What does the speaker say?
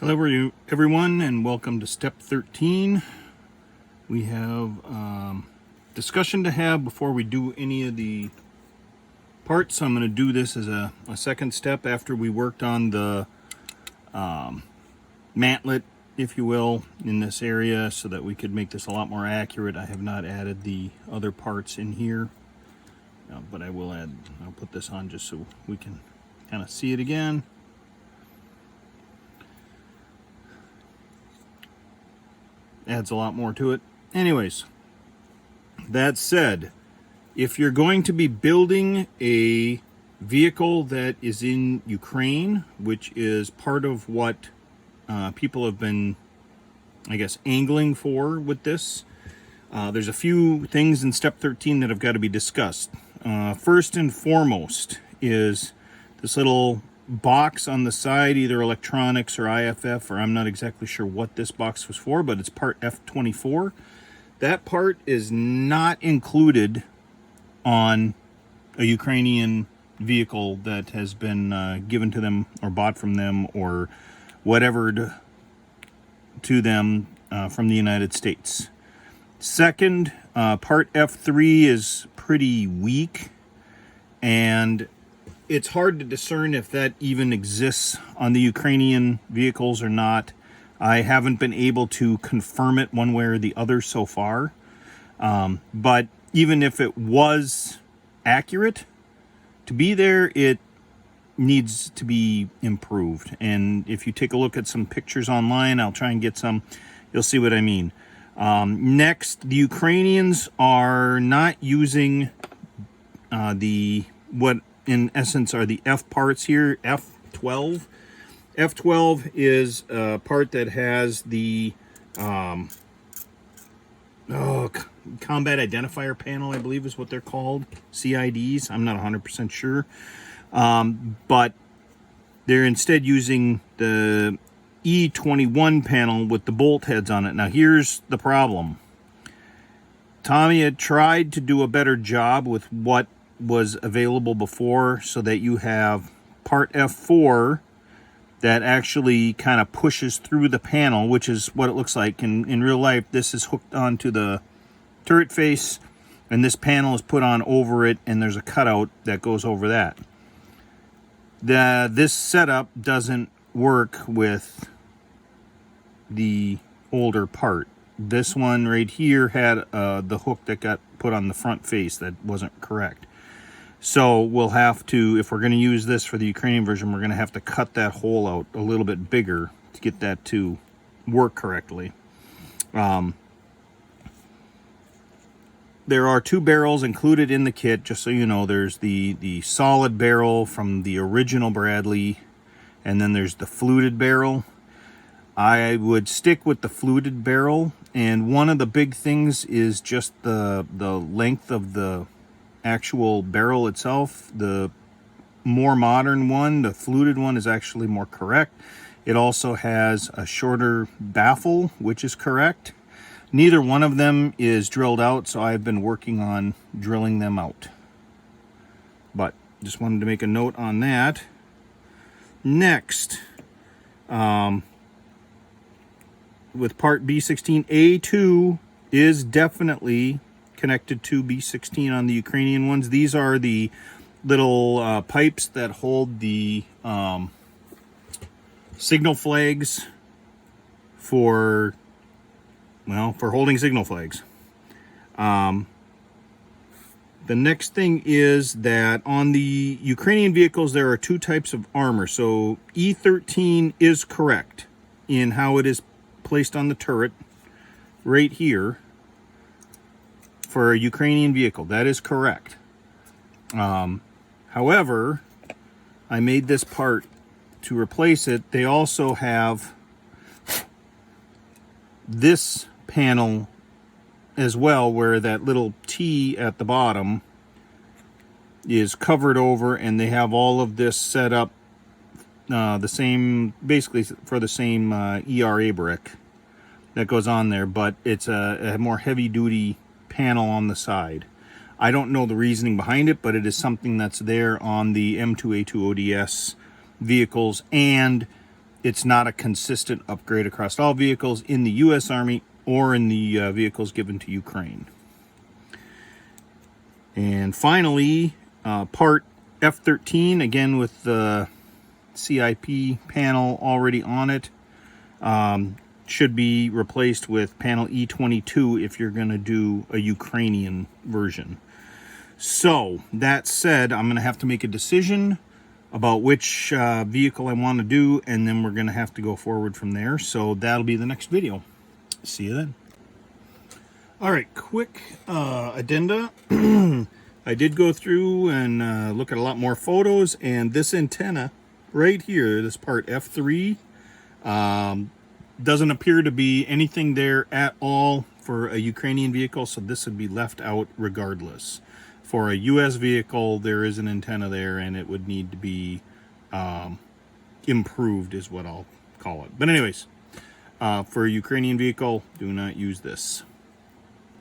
Hello everyone, and welcome to step 13. We have discussion to have before we do any of the parts. I'm going to do this as a second step after we worked on the mantlet, if you will, in this area so that we could make this a lot more accurate. I have not added the other parts in here, but I'll put this on just so we can kind of see it again. Adds a lot more to it. Anyways, that said, if you're going to be building a vehicle that is in Ukraine, which is part of what people have been, I guess, angling for with this, there's a few things in step 13 that have got to be discussed. First and foremost is this little box on the side, either electronics or IFF, or I'm not exactly sure what this box was for, but it's part F24. That part is not included on a Ukrainian vehicle that has been given to them or bought from them or whatever to them from the United States. Second, part F3 is pretty weak, and it's hard to discern if that even exists on the Ukrainian vehicles or not. I haven't been able to confirm it one way or the other so far. But even if it was accurate to be there, it needs to be improved. And if you take a look at some pictures online, I'll try and get some, you'll see what I mean. Next, the Ukrainians are not using what in essence are the F parts here, F12. F12 is a part that has the combat identifier panel, I believe is what they're called, CIDs. I'm not 100% sure. But they're instead using the E21 panel with the bolt heads on it. Now here's the problem. Tamiya tried to do a better job with what was available before, so that you have part F4 that actually kind of pushes through the panel, which is what it looks like. In real life, this is hooked onto the turret face, and this panel is put on over it, and there's a cutout that goes over that. This setup doesn't work with the older part. This one right here had the hook that got put on the front face that wasn't correct. So we'll have to, if we're going to use this for the Ukrainian version, we're going to have to cut that hole out a little bit bigger to get that to work correctly. There are two barrels included in the kit, just so you know. There's the solid barrel from the original Bradley, and then there's the fluted barrel. I would stick with the fluted barrel, and one of the big things is just the length of the actual barrel itself. The more modern one, the fluted one, is actually more correct. It also has a shorter baffle, which is correct. Neither one of them is drilled out, so I've been working on drilling them out. But just wanted to make a note on that. Next, with part B16A2 is definitely connected to B16 on the Ukrainian ones. These are the little pipes that hold the signal flags for holding signal flags. The next thing is that on the Ukrainian vehicles, there are two types of armor. So E13 is correct in how it is placed on the turret right here. For a Ukrainian vehicle, that is correct. However, I made this part to replace it. They also have this panel as well, where that little T at the bottom is covered over, and they have all of this set up the same, basically for the same ERA brick that goes on there, but it's a more heavy-duty panel on the side. I don't know the reasoning behind it, but it is something that's there on the M2A2 ODS vehicles and it's not a consistent upgrade across all vehicles in the U.S. Army or in the vehicles given to Ukraine. And finally, part F13, again with the CIP panel already on it, should be replaced with panel E22 if you're going to do a Ukrainian version. So, that said, I'm going to have to make a decision about which vehicle I want to do, and then we're going to have to go forward from there. So that'll be the next video. See you then. All right, quick addenda. I did go through and look at a lot more photos, and this antenna right here, this part F3, doesn't appear to be anything there at all for a Ukrainian vehicle, so this would be left out regardless. For a U.S. vehicle, there is an antenna there, and it would need to be improved is what I'll call it. But anyways, for a Ukrainian vehicle, do not use this.